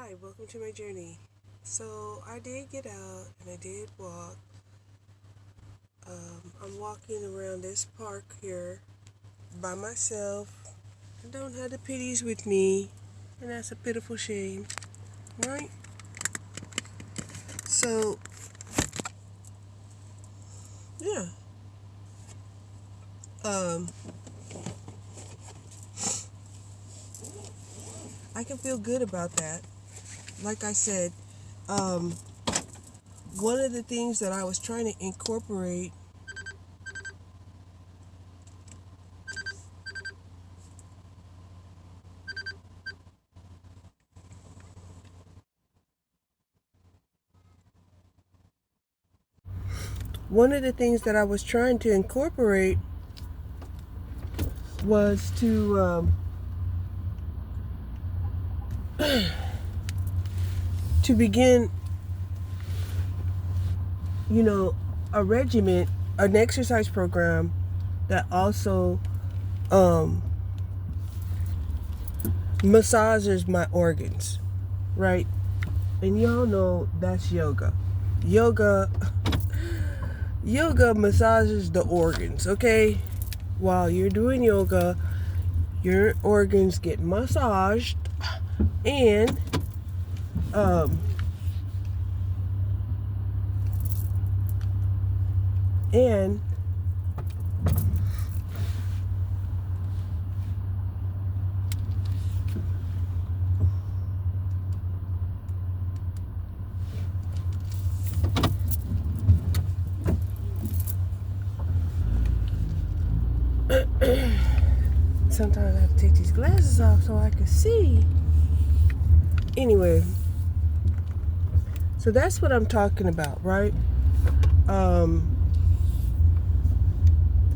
Hi, welcome to my journey. So I did get out and I did walk. I'm walking around this park here by myself. I don't have the pitties with me, and that's a pitiful shame, right? So yeah, um, I can feel good about that. Like I said, um, one of the things that I was trying to incorporate. One of the things that I was trying to incorporate was to begin, you know, a regiment, an exercise program that also um, massages my organs, right? And y'all know that's yoga. Yoga, yoga massages the organs, okay? While you're doing yoga, your organs get massaged, and um, and sometimes I have to take these glasses off so I can see. Anyway, so that's what I'm talking about, right? Um,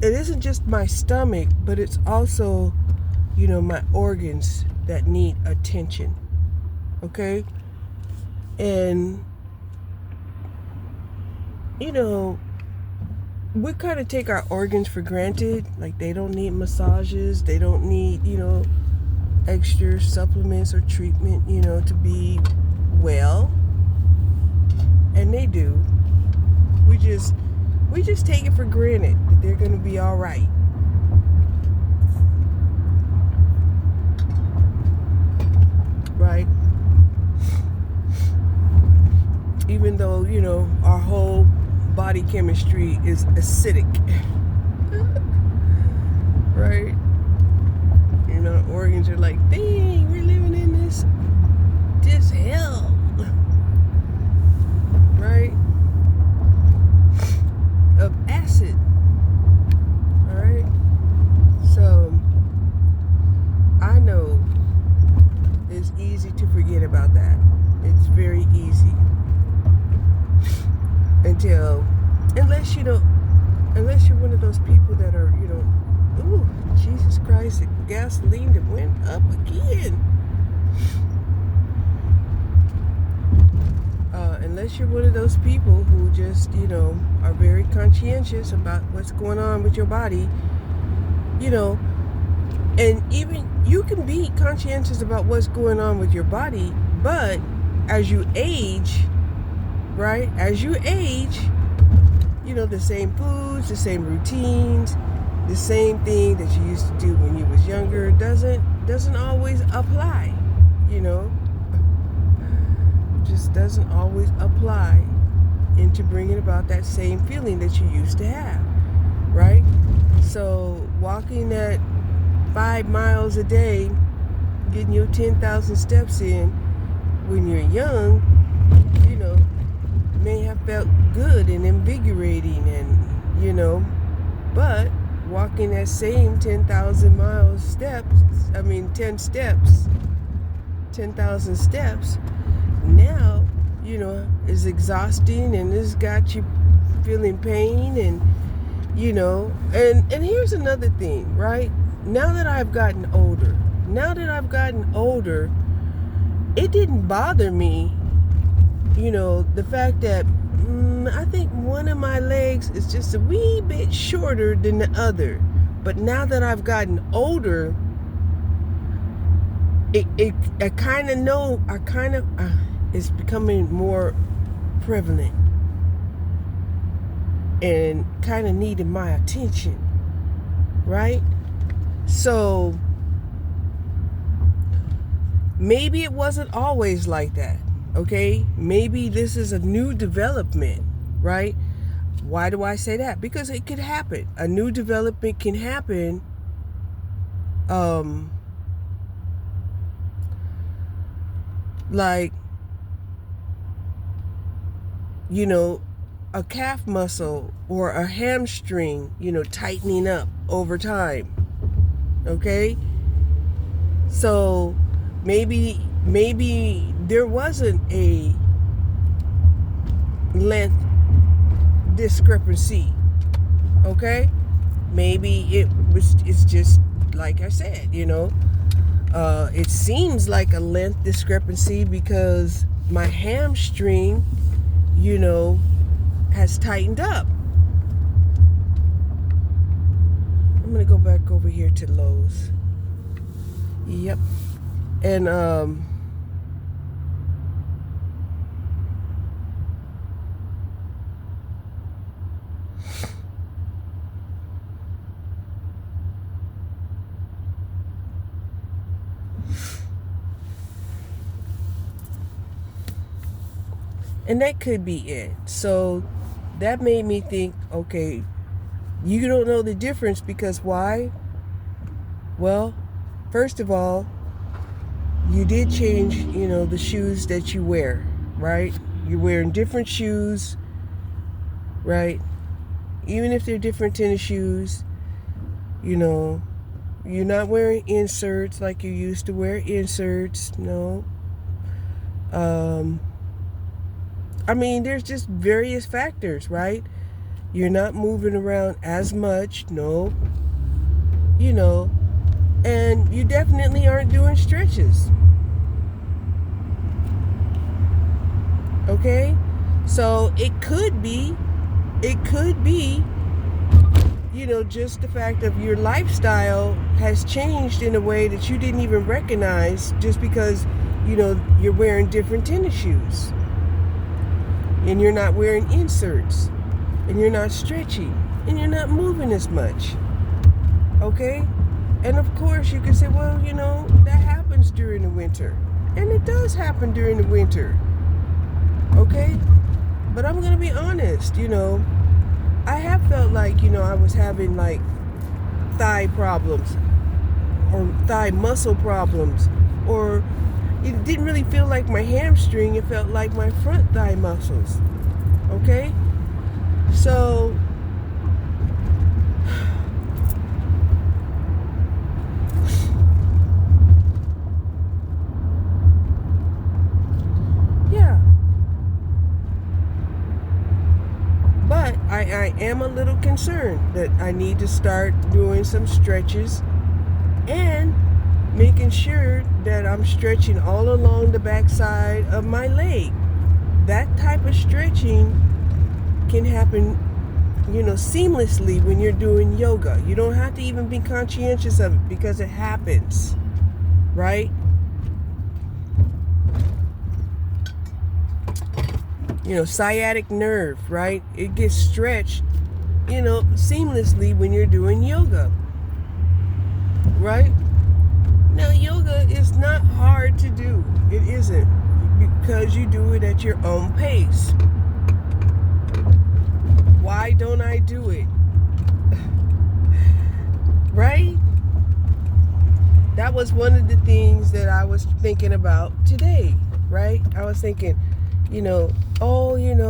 it isn't just my stomach, but it's also, my organs that need attention. Okay? And, we kind of take our organs for granted. Like, they don't need massages, they don't need, extra supplements or treatment, to be well. And they do. We just take it for granted that they're going to be all right. Right? Even though, our whole body chemistry is acidic. Right? Organs are like, dang, we're living in this hell. Right? Of acid. Alright? So, I know it's easy to forget about that. It's very easy. Unless you're one of those people that are, ooh, Jesus Christ, the gasoline that went up again. Unless you're one of those people who just, are very conscientious about what's going on with your body, and even you can be conscientious about what's going on with your body, but as you age, right? As you age, the same foods, the same routines, the same thing that you used to do when you was younger doesn't always apply, just doesn't always apply into bringing about that same feeling that you used to have, right? So walking at 5 miles a day, getting your 10,000 steps in when you're young, may have felt good and invigorating, and but walking that same 10,000 miles steps, 10 steps, 10,000 steps, now, is exhausting, and it's got you feeling pain, and, and here's another thing, right? Now that I've gotten older, it didn't bother me, the fact that I think one of my legs is just a wee bit shorter than the other. But now that I've gotten older, I kind of know, it's becoming more prevalent and kind of needed my attention, right? So maybe it wasn't always like that, okay? Maybe this is a new development, right? Why do I say that? Because it could happen. A new development can happen. Like, you know, a calf muscle or a hamstring, tightening up over time. Okay? So maybe there wasn't a length discrepancy. Okay? Maybe it's just like I said, it seems like a length discrepancy because my hamstring, has tightened up. I'm gonna go back over here to Lowe's. Yep. And that could be it. So that made me think, okay, you don't know the difference because why? Well, first of all, you did change, the shoes that you wear, right? You're wearing different shoes, right? Even if they're different tennis shoes, you're not wearing inserts like you used to wear inserts, no. There's just various factors, right? You're not moving around as much, no. And you definitely aren't doing stretches. Okay? So it could be, just the fact of your lifestyle has changed in a way that you didn't even recognize just because, you're wearing different tennis shoes. And you're not wearing inserts. And you're not stretching. And you're not moving as much. Okay? And of course you can say, well, that happens during the winter. And it does happen during the winter. Okay? But I'm going to be honest, I have felt like, I was having like thigh problems or thigh muscle problems, or it didn't really feel like my hamstring, it felt like my front thigh muscles. Okay? So yeah. But I am a little concerned that I need to start doing some stretches and making sure that I'm stretching all along the backside of my leg. That type of stretching can happen, seamlessly when you're doing yoga. You don't have to even be conscientious of it because it happens, right? Sciatic nerve, right? It gets stretched, seamlessly when you're doing yoga, right? Now, yoga is not hard to do. It isn't, because you do it at your own pace. Why don't I do it? Right? That was one of the things that I was thinking about today, right? I was thinking,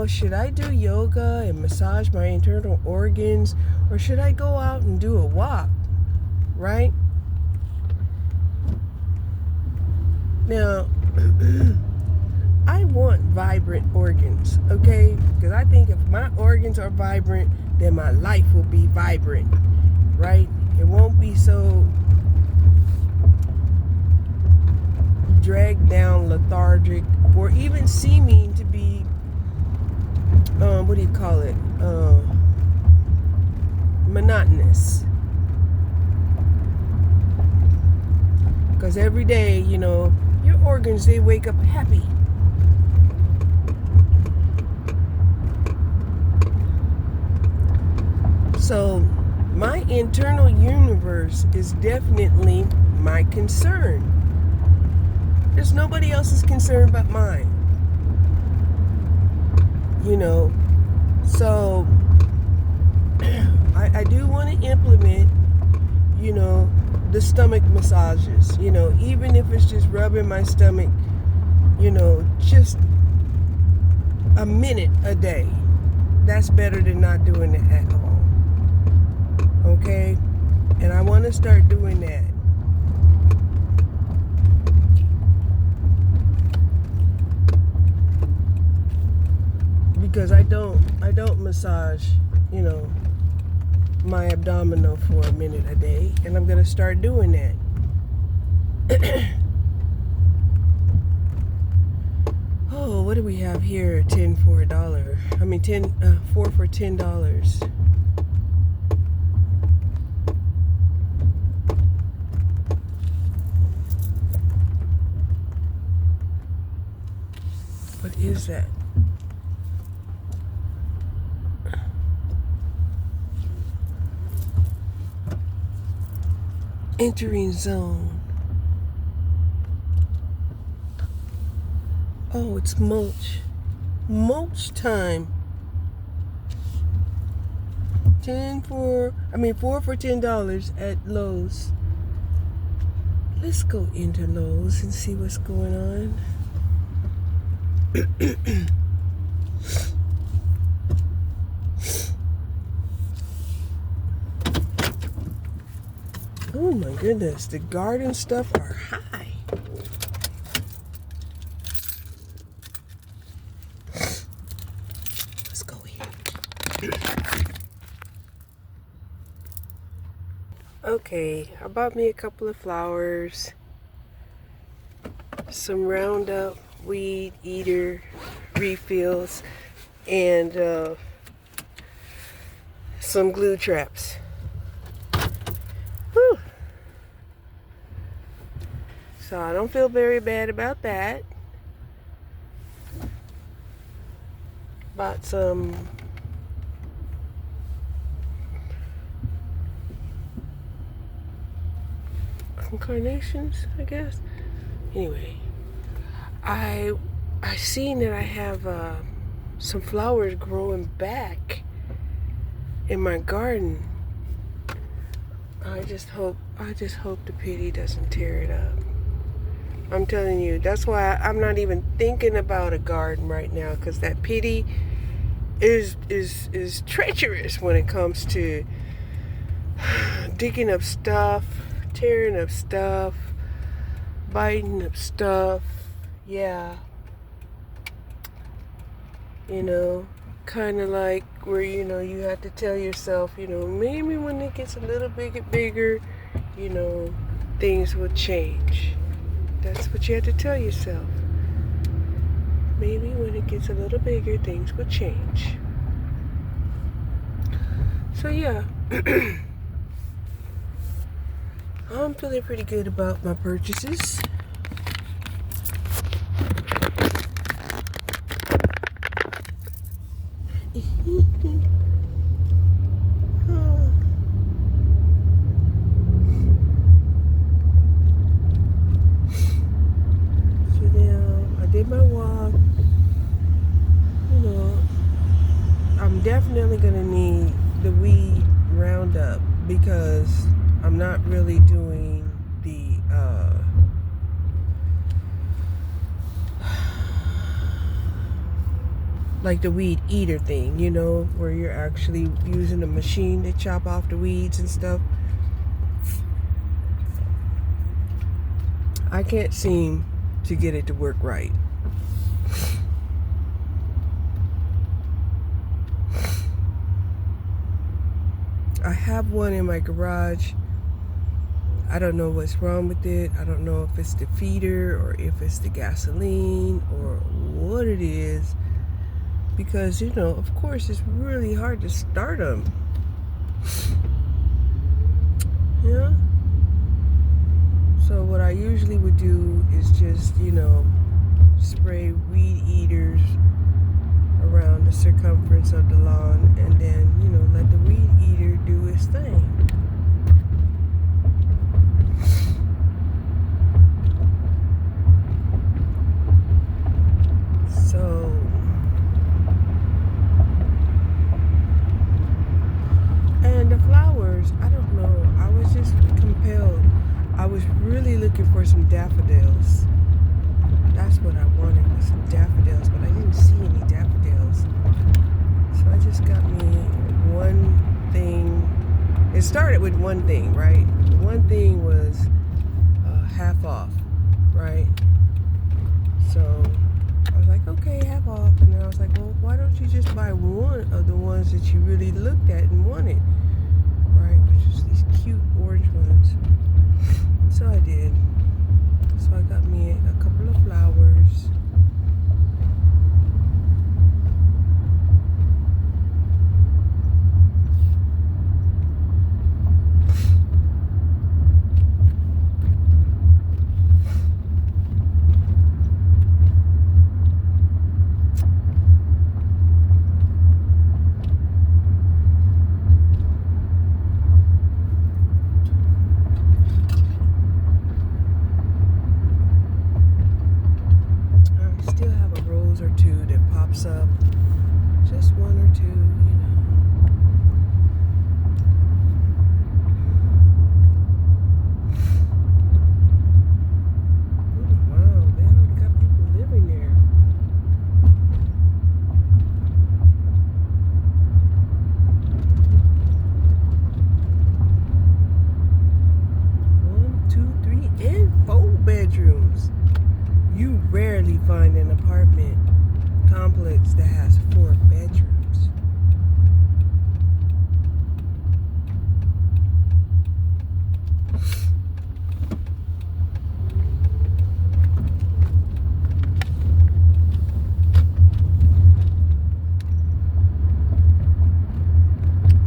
should I do yoga and massage my internal organs, or should I go out and do a walk, right? Now, I want vibrant organs, okay? Because I think if my organs are vibrant, then my life will be vibrant, right? It won't be so dragged down, lethargic, or even seeming to be, monotonous. Because every day, you know, your organs, they wake up happy. So my internal universe is definitely my concern. There's nobody else's concern but mine. You know, so I do want to implement, you know, the stomach massages, you know, even if it's just rubbing my stomach, you know, just a minute a day. That's better than not doing it at all. Okay? And I want to start doing that. Because I don't massage, you know, my abdominal for a minute a day, and I'm gonna start doing that. Oh, what do we have here? 10 for $1. I mean, 4 for $10. What is that? Entering zone. Oh, it's mulch. Mulch time. 4 for $10 at Lowe's. Let's go into Lowe's and see what's going on. Oh my goodness, the garden stuff are high. Let's go in. Okay, I bought me a couple of flowers, some Roundup weed eater refills, and some glue traps. Whew. So I don't feel very bad about that. Bought some carnations, I guess. Anyway, I seen that I have some flowers growing back in my garden. I just hope the pity doesn't tear it up. I'm telling you, that's why I'm not even thinking about a garden right now, because that pity is treacherous when it comes to digging up stuff, tearing up stuff, biting up stuff. Yeah. You know, kind of like where, you know, you have to tell yourself, you know, maybe when it gets a little bigger, you know, things will change. That's what you have to tell yourself. Maybe when it gets a little bigger, things will change. So yeah, I'm feeling pretty good about my purchases. Did my walk. You know, I'm definitely gonna need the weed Roundup, because I'm not really doing the like the weed eater thing, you know, where you're actually using a machine to chop off the weeds and stuff. I can't seem to get it to work right. I have one in my garage. I don't know what's wrong with it. I don't know if it's the feeder or if it's the gasoline or what it is, because, you know, of course it's really hard to start them. Yeah. So So what I usually would do is just, spray weed eaters around the circumference of the lawn, and then, let the weed eater do its thing. So, and the flowers, I don't know, I was just compelled. I was really looking for some daffodils. That's what I wanted, was some daffodils, but I didn't see any daffodils. So I just got me one thing. It started with one thing, right? One thing was half off, right? So I was like, okay, half off. And then I was like, well, why don't you just buy one of the ones that you really looked at and wanted, right? Which was these cute orange ones. So I did. So I got me a couple of flowers. Still have a rose or two that pops up, just one or two, Oh, wow, they already got people living there. One, two, three, and 4 bedrooms. You rarely find an apartment complex that has 4 bedrooms.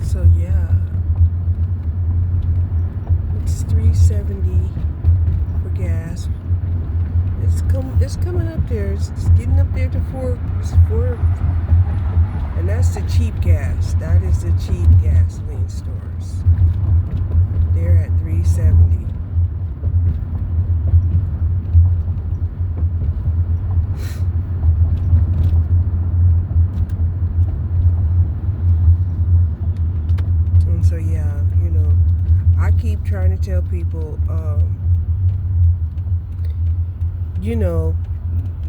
So yeah, it's $3.70 for gas. It's coming up there. It's getting up there to 4, and that's the cheap gas. That is the cheap gasoline stores. They're at $3.70. And so yeah, I keep trying to tell people,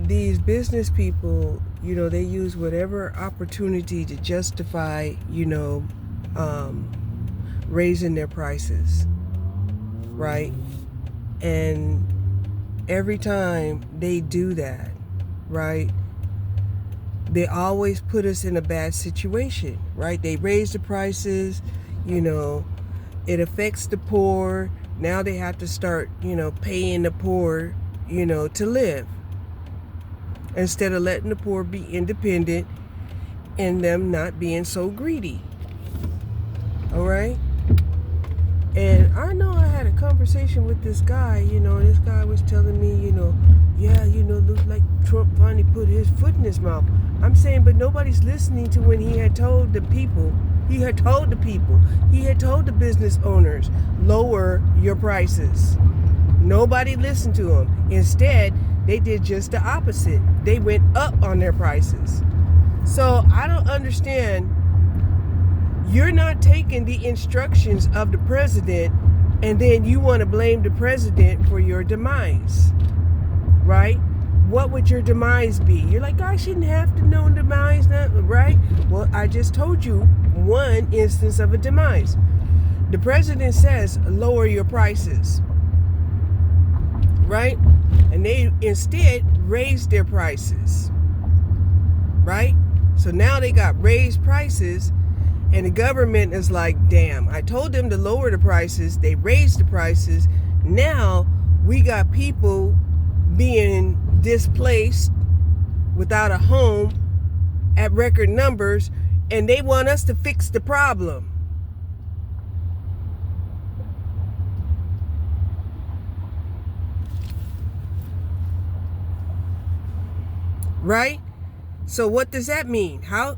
these business people, they use whatever opportunity to justify, raising their prices, right? And every time they do that, right, they always put us in a bad situation, right? They raise the prices, it affects the poor. Now they have to start, paying the poor, to live, instead of letting the poor be independent and them not being so greedy. All right? And I know I had a conversation with this guy, and this guy was telling me, looked like Trump finally put his foot in his mouth. I'm saying, but nobody's listening to when he had told the people, he had told the business owners, lower your prices. Nobody listened to him. Instead, they did just the opposite. They went up on their prices. So I don't understand. You're not taking the instructions of the president, and then you want to blame the president for your demise, right? What would your demise be? You're like, I shouldn't have to know demise, right? Well, I just told you one instance of a demise. The president says, lower your prices, right? And they instead raised their prices, right? So now they got raised prices, and the government is like, damn, I told them to lower the prices. They raised the prices. Now we got people being displaced without a home at record numbers, and they want us to fix the problem. right? So what does that mean? How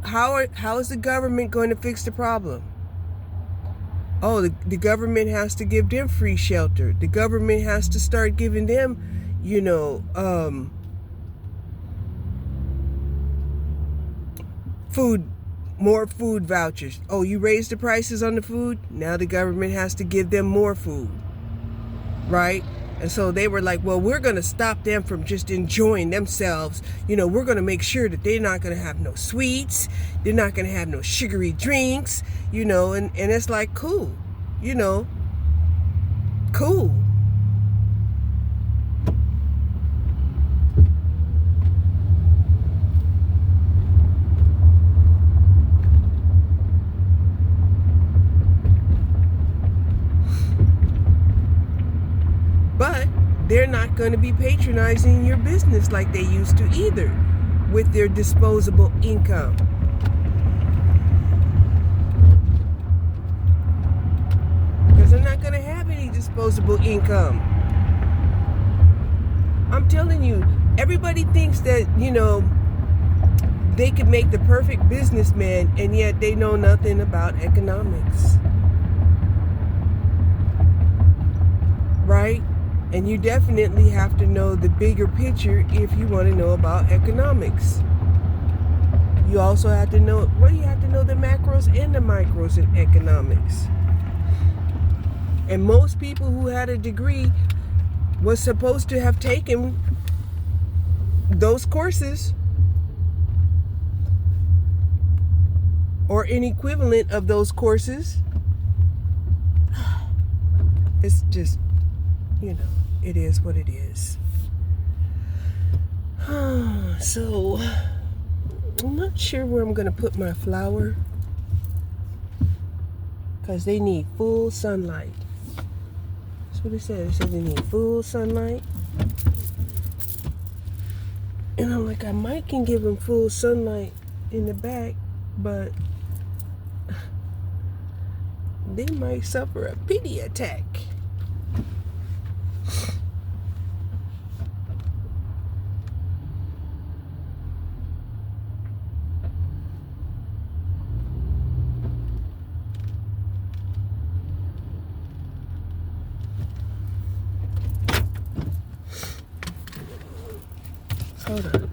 is the government going to fix the problem? Oh, the government has to give them free shelter. The government has to start giving them, food, more food vouchers. Oh, you raised the prices on the food? Now the government has to give them more food, right? And so they were like, well, we're going to stop them from just enjoying themselves. We're going to make sure that they're not going to have no sweets. They're not going to have no sugary drinks, and it's like, cool, cool. But they're not going to be patronizing your business like they used to either with their disposable income. Because they're not going to have any disposable income. I'm telling you, everybody thinks that, they could make the perfect businessman, and yet they know nothing about economics. Right? And you definitely have to know the bigger picture if you want to know about economics. You also have to know, you have to know the macros and the micros in economics. And most people who had a degree was supposed to have taken those courses or an equivalent of those courses. It's just, it is what it is. So, I'm not sure where I'm going to put my flower, because they need full sunlight. That's what it said. It said they need full sunlight. And I'm like, I might can give them full sunlight in the back, but they might suffer a pity attack. Hold on.